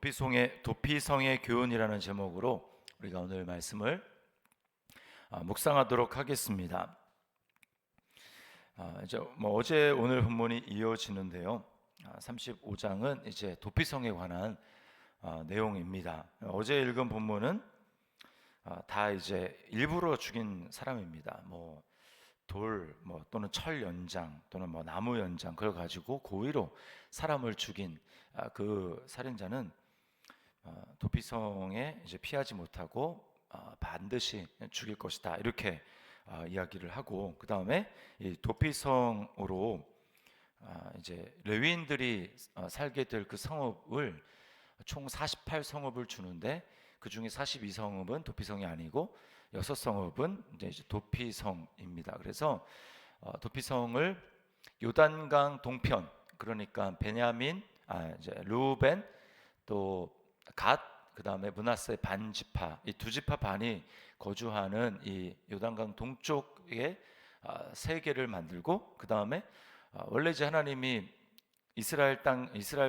도피성의 교훈이라는 제목으로 우리가 오늘 말씀을 묵상하도록 하겠습니다. 이제 어제 오늘 본문이 이어지는데요. 35장은 이제 도피성에 관한 내용입니다. 어제 읽은 본문은 다 이제 일부러 죽인 사람입니다. 돌 또는 철 연장 또는 나무 연장 그걸 가지고 고의로 사람을 죽인 그 살인자는 도피성에 이제 피하지 못하고 반드시 죽일 것이다 이렇게 이야기를 하고, 그 다음에 이 도피성으로 이제 레위인들이 살게 될 그 성읍을 총 48성읍을 주는데 그 중에 42성읍은 도피성이 아니고 6성읍은 이제 도피성입니다. 그래서 도피성을 요단강 동편, 그러니까 베냐민, 이제 루벤, 또 갓, 그 다음에 므낫세 반 지파, 이 두 지파 반이 거주하는 이 요단강 동쪽에 세 개를 만들고, 그 다음에 원래 이제 하나님이 이스라엘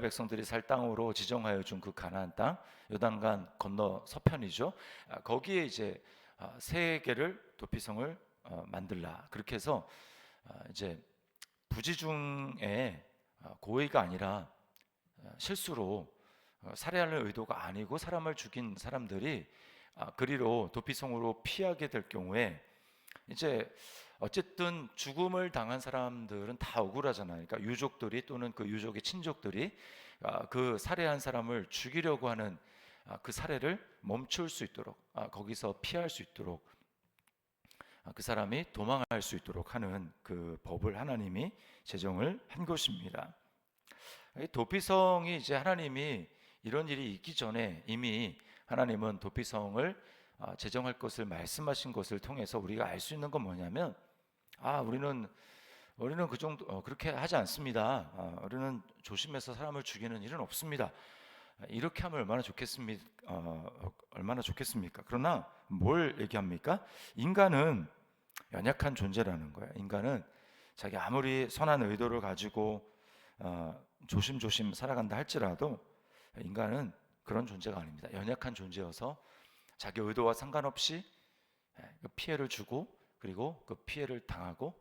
백성들이 살 땅으로 지정하여 준 그 가나안 땅, 요단강 건너 서편이죠. 거기에 이제 세 개를 도피성을 만들라. 그렇게 해서 이제 부지 중에 고의가 아니라 실수로 살해하는 의도가 아니고 사람을 죽인 사람들이 그리로 도피성으로 피하게 될 경우에 이제 어쨌든 죽음을 당한 사람들은 다 억울하잖아요. 그러니까 유족들이 또는 그 유족의 친족들이 그 살해한 사람을 죽이려고 하는 그 살해를 멈출 수 있도록, 거기서 피할 수 있도록, 그 사람이 도망할 수 있도록 하는 그 법을 하나님이 제정을 한 것입니다. 도피성이 이제 하나님이 이런 일이 있기 전에 이미 하나님은 도피성을 제정할 것을 말씀하신 것을 통해서 우리가 알 수 있는 건 뭐냐면, 우리는 그 정도 그렇게 하지 않습니다. 우리는 조심해서 사람을 죽이는 일은 없습니다. 이렇게 하면 얼마나 좋겠습니까? 그러나 뭘 얘기합니까? 인간은 연약한 존재라는 거예요. 인간은 자기 아무리 선한 의도를 가지고 조심조심 살아간다 할지라도 인간은 그런 존재가 아닙니다. 연약한 존재여서 자기 의도와 상관없이 피해를 주고, 그리고 그 피해를 당하고,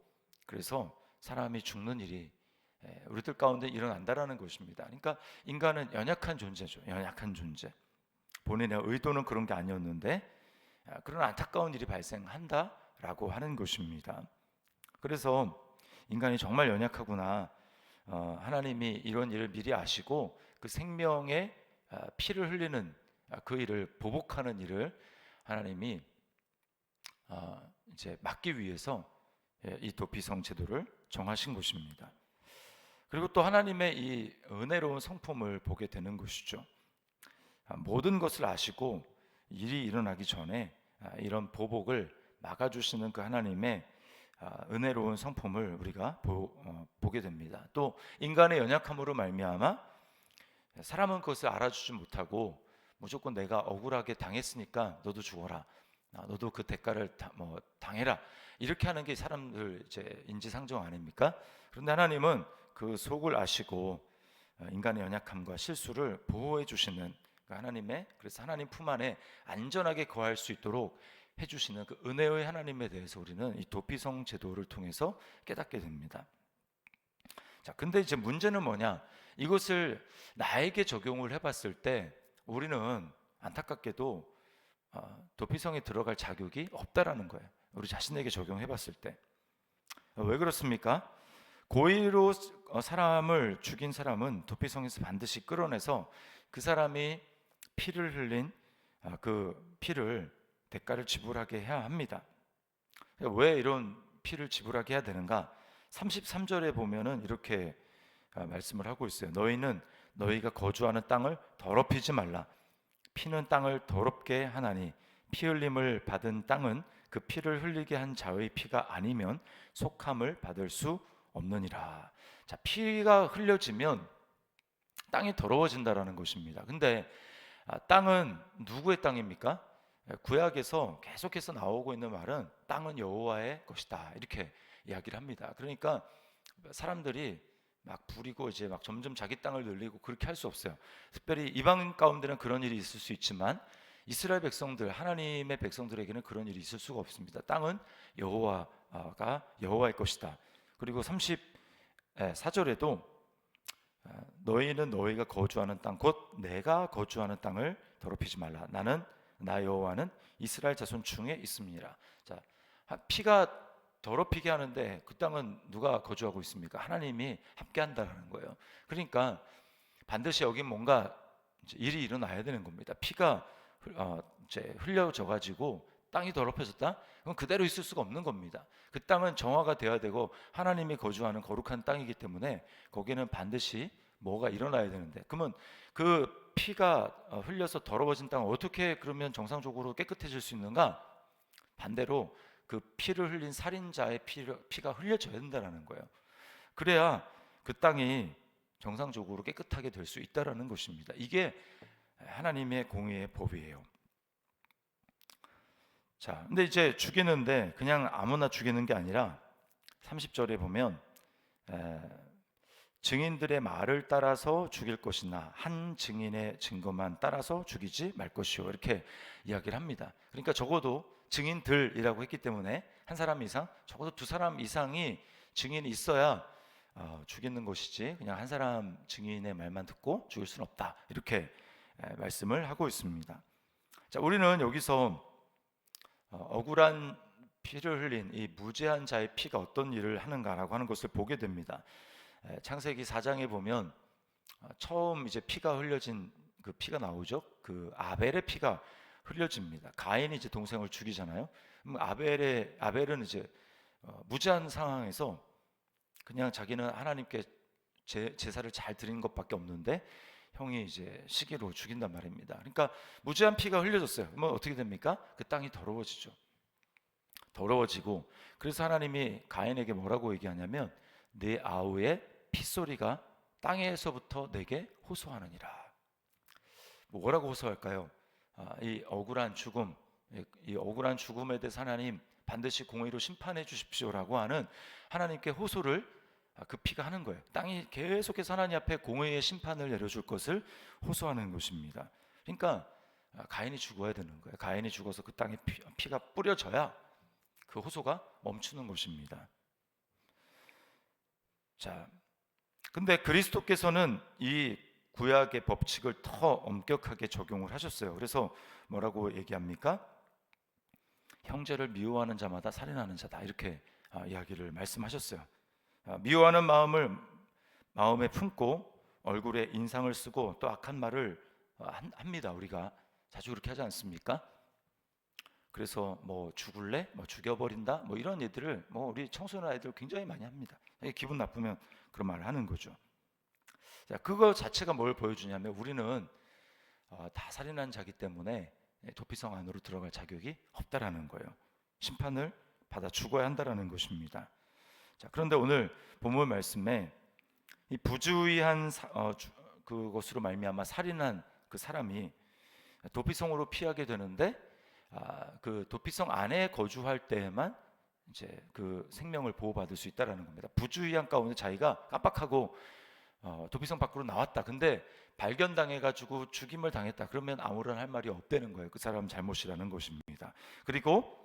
그래서 사람이 죽는 일이 우리들 가운데 일어난다라는 것입니다. 그러니까 인간은 연약한 존재죠. 연약한 존재. 본인의 의도는 그런 게 아니었는데 그런 안타까운 일이 발생한다라고 하는 것입니다. 그래서 인간이 정말 연약하구나. 하나님이 이런 일을 미리 아시고 그 생명의 피를 흘리는 그 일을 보복하는 일을 하나님이 이제 막기 위해서 이 도피성 제도를 정하신 것입니다. 그리고 또 하나님의 이 은혜로운 성품을 보게 되는 것이죠. 모든 것을 아시고 일이 일어나기 전에 이런 보복을 막아주시는 그 하나님의 은혜로운 성품을 우리가 보게 됩니다. 또 인간의 연약함으로 말미암아 사람은 그것을 알아주지 못하고 무조건 내가 억울하게 당했으니까 너도 죽어라, 너도 그 대가를 당해라, 이렇게 하는 게 사람들 이제 인지상정 아닙니까? 그런데 하나님은 그 속을 아시고 인간의 연약함과 실수를 보호해 주시는 하나님의, 그래서 하나님 품 안에 안전하게 거할 수 있도록 해주시는 그 은혜의 하나님에 대해서 우리는 이 도피성 제도를 통해서 깨닫게 됩니다. 자, 근데 이제 문제는 뭐냐? 이것을 나에게 적용을 해봤을 때 우리는 안타깝게도 도피성에 들어갈 자격이 없다라는 거예요. 우리 자신에게 적용해봤을 때. 왜 그렇습니까? 고의로 사람을 죽인 사람은 도피성에서 반드시 끌어내서 그 사람이 피를 흘린 그 피를 대가를 지불하게 해야 합니다. 왜 이런 피를 지불하게 해야 되는가? 33절에 보면은 이렇게 말씀을 하고 있어요. 너희는 너희가 거주하는 땅을 더럽히지 말라. 피는 땅을 더럽게 하나니 피 흘림을 받은 땅은 그 피를 흘리게 한 자의 피가 아니면 속함을 받을 수 없느니라. 자, 피가 흘려지면 땅이 더러워진다라는 것입니다. 근데 땅은 누구의 땅입니까? 구약에서 계속해서 나오고 있는 말은 땅은 여호와의 것이다 이렇게 이야기를 합니다. 그러니까 사람들이 막 부리고 이제 막 점점 자기 땅을 늘리고 그렇게 할 수 없어요. 특별히 이방 가운데는 그런 일이 있을 수 있지만 이스라엘 백성들, 하나님의 백성들에게는 그런 일이 있을 수가 없습니다. 땅은 여호와의 것이다. 그리고 34절에도 너희는 너희가 거주하는 땅 곧 내가 거주하는 땅을 더럽히지 말라. 나는 나 여호와는 이스라엘 자손 중에 있습니다. 자, 피가 더럽히게 하는데 그 땅은 누가 거주하고 있습니까? 하나님이 함께 한다는 거예요. 그러니까 반드시 여기 뭔가 일이 일어나야 되는 겁니다. 피가 이제 흘려져 가지고 땅이 더럽혀졌다? 그럼 그대로 있을 수가 없는 겁니다. 그 땅은 정화가 되어야 되고 하나님이 거주하는 거룩한 땅이기 때문에 거기는 반드시 뭐가 일어나야 되는데, 그러면 그 피가 흘려서 더러워진 땅을 어떻게 그러면 정상적으로 깨끗해질 수 있는가? 반대로 그 피를 흘린 살인자의 피가 흘려져야 된다는 거예요. 그래야 그 땅이 정상적으로 깨끗하게 될 수 있다라는 것입니다. 이게 하나님의 공의의 법이에요. 자, 근데 이제 죽이는데 그냥 아무나 죽이는 게 아니라 30절에 보면 증인들의 말을 따라서 죽일 것이나 한 증인의 증거만 따라서 죽이지 말 것이요, 이렇게 이야기를 합니다. 그러니까 적어도 증인들이라고 했기 때문에 한 사람 이상, 적어도 두 사람 이상이 증인이 있어야 죽이는 것이지 그냥 한 사람 증인의 말만 듣고 죽일 수는 없다, 이렇게 말씀을 하고 있습니다. 자, 우리는 여기서 억울한 피를 흘린 이 무죄한 자의 피가 어떤 일을 하는가라고 하는 것을 보게 됩니다. 창세기 4장에 보면 처음 이제 피가 흘려진 그 피가 나오죠. 그 아벨의 피가 흘려집니다. 가인이 이제 동생을 죽이잖아요. 그럼 아벨은 이제 무죄한 상황에서 그냥 자기는 하나님께 제사를 잘 드린 것밖에 없는데 형이 이제 시기로 죽인단 말입니다. 그러니까 무죄한 피가 흘려졌어요. 그러면 어떻게 됩니까? 그 땅이 더러워지죠. 더러워지고, 그래서 하나님이 가인에게 뭐라고 얘기하냐면 네 아우의 핏소리가 땅에서부터 내게 호소하느니라. 뭐라고 호소할까요? 이 억울한 죽음, 이 억울한 죽음에 대해서 하나님 반드시 공의로 심판해 주십시오라고 하는 하나님께 호소를 그 피가 하는 거예요. 땅이 계속해서 하나님 앞에 공의의 심판을 내려줄 것을 호소하는 것입니다. 그러니까 가인이 죽어야 되는 거예요. 가인이 죽어서 그 땅에 피가 뿌려져야 그 호소가 멈추는 것입니다. 자, 근데 그리스도께서는 이 구약의 법칙을 더 엄격하게 적용을 하셨어요. 그래서 뭐라고 얘기합니까? 형제를 미워하는 자마다 살인하는 자다, 이렇게 이야기를 말씀하셨어요. 미워하는 마음을 마음에 품고 얼굴에 인상을 쓰고 또 악한 말을 합니다. 우리가 자주 그렇게 하지 않습니까? 그래서 뭐 죽을래? 뭐 죽여버린다? 뭐 이런 얘들을 우리 청소년 아이들 굉장히 많이 합니다. 기분 나쁘면 그런 말을 하는 거죠. 자, 그거 자체가 뭘 보여주냐면 우리는 다 살인한 자기 때문에 도피성 안으로 들어갈 자격이 없다라는 거예요. 심판을 받아 죽어야 한다라는 것입니다. 자, 그런데 오늘 본문 말씀에 이 부주의한 그것으로 말미암아 살인한 그 사람이 도피성으로 피하게 되는데 그 도피성 안에 거주할 때에만 이제 그 생명을 보호받을 수 있다라는 겁니다. 부주의한 가운데 자기가 깜빡하고 도피성 밖으로 나왔다. 근데 발견당해가지고 죽임을 당했다. 그러면 아무런 할 말이 없다는 거예요. 그 사람 잘못이라는 것입니다. 그리고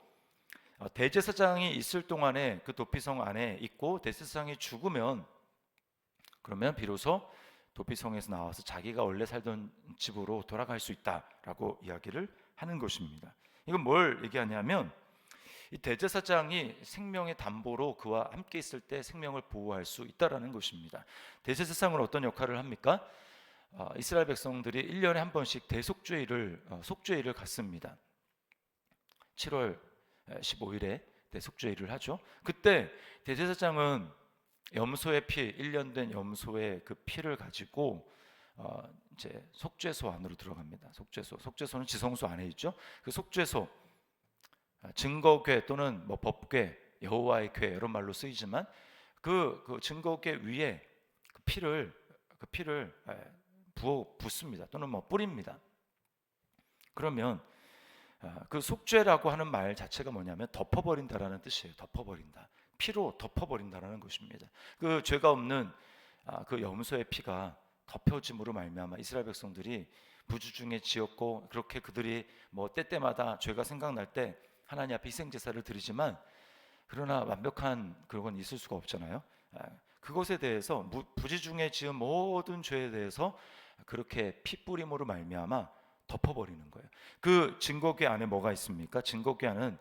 대제사장이 있을 동안에 그 도피성 안에 있고 대제사장이 죽으면 그러면 비로소 도피성에서 나와서 자기가 원래 살던 집으로 돌아갈 수 있다라고 이야기를 하는 것입니다. 이건 뭘 얘기하냐면 이 대제사장이 생명의 담보로 그와 함께 있을 때 생명을 보호할 수 있다라는 것입니다. 대제사장은 어떤 역할을 합니까? 이스라엘 백성들이 1년에 한 번씩 속죄일을 갖습니다. 7월 15일에 대속죄일을 하죠. 그때 대제사장은 염소의 피, 1년 된 염소의 그 피를 가지고 이제 속죄소 안으로 들어갑니다. 속죄소는 지성소 안에 있죠. 그 속죄소, 증거궤 또는 뭐 법궤, 여호와의 궤 이런 말로 쓰이지만 그 증거궤 위에 그 피를 붓습니다. 또는 뭐 뿌립니다. 그러면 그 속죄라고 하는 말 자체가 뭐냐면 덮어버린다라는 뜻이에요. 덮어버린다. 피로 덮어버린다라는 것입니다. 그 죄가 없는 그 염소의 피가 덮여짐으로 말미암아 이스라엘 백성들이 부주중에 지었고, 그렇게 그들이 뭐 때때마다 죄가 생각날 때 하나님 앞에 희생 제사를 드리지만, 그러나 완벽한 그건 있을 수가 없잖아요. 그것에 대해서 부지중에 지은 모든 죄에 대해서 그렇게 피 뿌림으로 말미암아 덮어버리는 거예요. 그 증거궤 안에 뭐가 있습니까? 증거궤 안은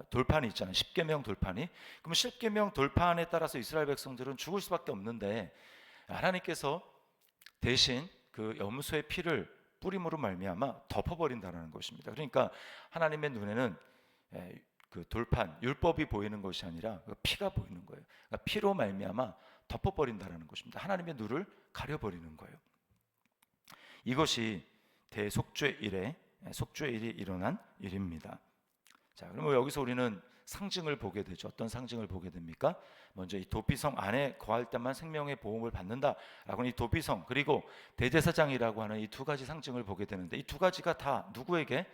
돌판이 있잖아요. 십계명 돌판이. 그럼 십계명 돌판에 따라서 이스라엘 백성들은 죽을 수밖에 없는데, 하나님께서 대신 그 염소의 피를 뿌림으로 말미암아 덮어버린다는 것입니다. 그러니까 하나님의 눈에는 그 돌판, 율법이 보이는 것이 아니라 그 피가 보이는 거예요. 그러니까 피로 말미암아 덮어버린다는 것입니다. 하나님의 눈을 가려버리는 거예요. 이것이 대속죄 일에 속죄 일이 일어난 일입니다. 자, 그러면 여기서 우리는 상징을 보게 되죠. 어떤 상징을 보게 됩니까? 먼저 이 도피성 안에 거할 때만 생명의 보험을 받는다라고는 이 도피성, 그리고 대제사장이라고 하는 이 두 가지 상징을 보게 되는데, 이 두 가지가 다 누구에게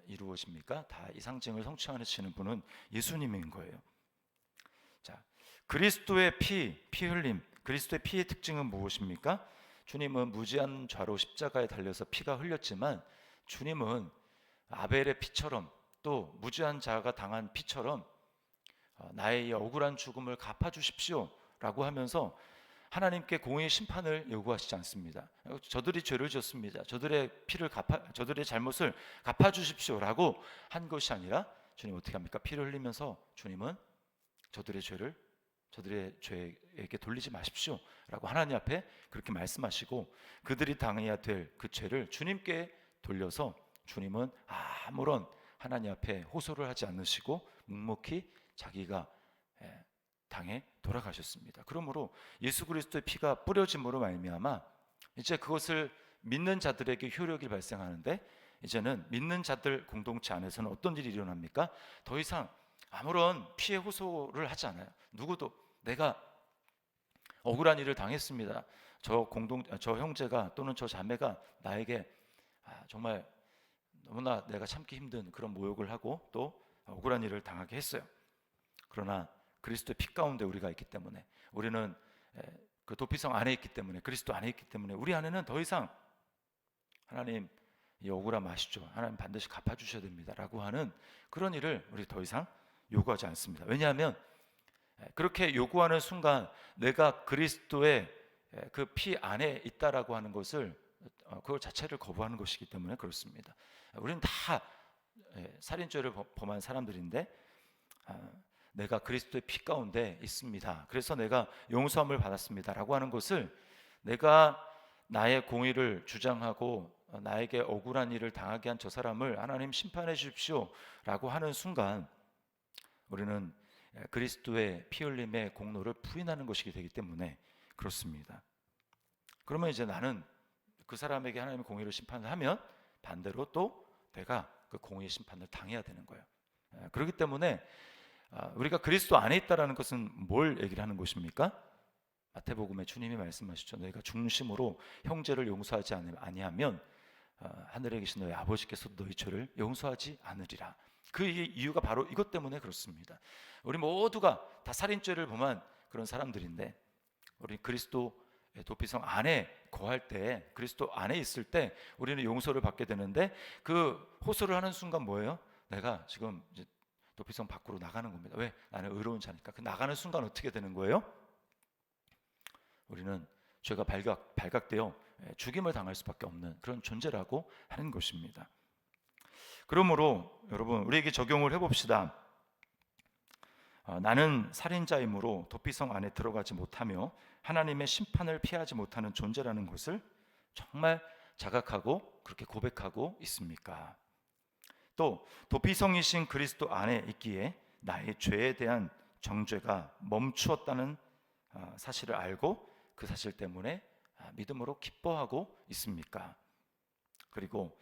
이루어집니까? 다 이 상징을 성취하시는 분은 예수님인 거예요. 자, 그리스도의 피 흘림, 그리스도의 피의 특징은 무엇입니까? 주님은 무지한 죄로 십자가에 달려서 피가 흘렸지만, 주님은 아벨의 피처럼, 또 무지한 자가 당한 피처럼 나의 이 억울한 죽음을 갚아주십시오 라고 하면서 하나님께 공의의 심판을 요구하시지 않습니다. 저들이 죄를 지었습니다. 저들의 잘못을 갚아주십시오 라고 한 것이 아니라, 주님 어떻게 합니까? 피를 흘리면서 주님은 저들의 죄에게 돌리지 마십시오 라고 하나님 앞에 그렇게 말씀하시고, 그들이 당해야 될 그 죄를 주님께 돌려서 주님은 아무런 하나님 앞에 호소를 하지 않으시고 묵묵히 자기가 당해 돌아가셨습니다. 그러므로 예수 그리스도의 피가 뿌려짐으로 말미암아 이제 그것을 믿는 자들에게 효력이 발생하는데, 이제는 믿는 자들 공동체 안에서는 어떤 일이 일어납니까? 더 이상 아무런 피해 호소를 하지 않아요. 누구도 내가 억울한 일을 당했습니다. 저 형제가 또는 저 자매가 나에게 정말 너무나 내가 참기 힘든 그런 모욕을 하고 또 억울한 일을 당하게 했어요. 그러나 그리스도의 피 가운데 우리가 있기 때문에, 우리는 그 도피성 안에 있기 때문에, 그리스도 안에 있기 때문에 우리 안에는 더 이상 하나님 이 억울함 아시죠? 하나님 반드시 갚아주셔야 됩니다 라고 하는 그런 일을 우리 더 이상 요구하지 않습니다. 왜냐하면 그렇게 요구하는 순간 내가 그리스도의 그 피 안에 있다라고 하는 것을, 그걸 자체를 거부하는 것이기 때문에 그렇습니다. 우리는 다 살인죄를 범한 사람들인데, 내가 그리스도의 피 가운데 있습니다, 그래서 내가 용서함을 받았습니다 라고 하는 것을, 내가 나의 공의를 주장하고 나에게 억울한 일을 당하게 한 저 사람을 하나님 심판해 주십시오 라고 하는 순간, 우리는 그리스도의 피 흘림의 공로를 부인하는 것이기 되기 때문에 그렇습니다. 그러면 이제 나는 그 사람에게 하나님의 공의를 심판을 하면 반대로 또 내가 그 공의의 심판을 당해야 되는 거예요. 그렇기 때문에 우리가 그리스도 안에 있다라는 것은 뭘 얘기를 하는 것입니까? 마태복음에 주님이 말씀하시죠. 너희가 중심으로 형제를 용서하지 아니하면 하늘에 계신 너희 아버지께서도 너희 죄를 용서하지 않으리라. 그 이유가 바로 이것 때문에 그렇습니다. 우리 모두가 다 살인죄를 범한 그런 사람들인데, 우리 그리스도 도피성 안에 거할 때, 그리스도 안에 있을 때 우리는 용서를 받게 되는데, 그 호소를 하는 순간 뭐예요? 내가 지금 이제 도피성 밖으로 나가는 겁니다. 왜? 나는 의로운 자니까. 그 나가는 순간 어떻게 되는 거예요? 우리는 죄가 발각되어 죽임을 당할 수밖에 없는 그런 존재라고 하는 것입니다. 그러므로 여러분, 우리에게 적용을 해봅시다. 나는 살인자이므로 도피성 안에 들어가지 못하며 하나님의 심판을 피하지 못하는 존재라는 것을 정말 자각하고 그렇게 고백하고 있습니까? 또 도피성이신 그리스도 안에 있기에 나의 죄에 대한 정죄가 멈추었다는 사실을 알고 그 사실 때문에 믿음으로 기뻐하고 있습니까? 그리고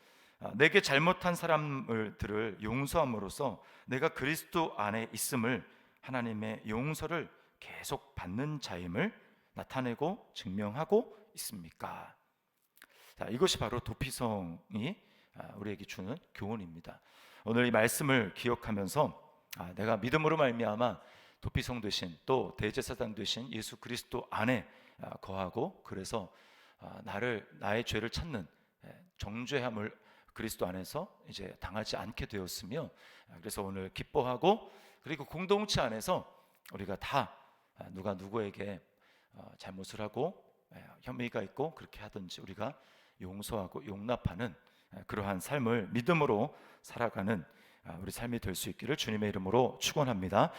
내게 잘못한 사람들을 용서함으로써 내가 그리스도 안에 있음을, 하나님의 용서를 계속 받는 자임을 나타내고 증명하고 있습니까? 자, 이것이 바로 도피성이 우리에게 주는 교훈입니다. 오늘 이 말씀을 기억하면서 내가 믿음으로 말미암아 도피성 되신, 또 대제사장 되신 예수 그리스도 안에 거하고, 그래서 나의 죄를 찾는 정죄함을 그리스도 안에서 이제 당하지 않게 되었으며, 그래서 오늘 기뻐하고, 그리고 공동체 안에서 우리가 다 누가 누구에게 잘못을 하고 혐의가 있고 그렇게 하든지 우리가 용서하고 용납하는 그러한 삶을 믿음으로 살아가는 우리 삶이 될 수 있기를 주님의 이름으로 축원합니다.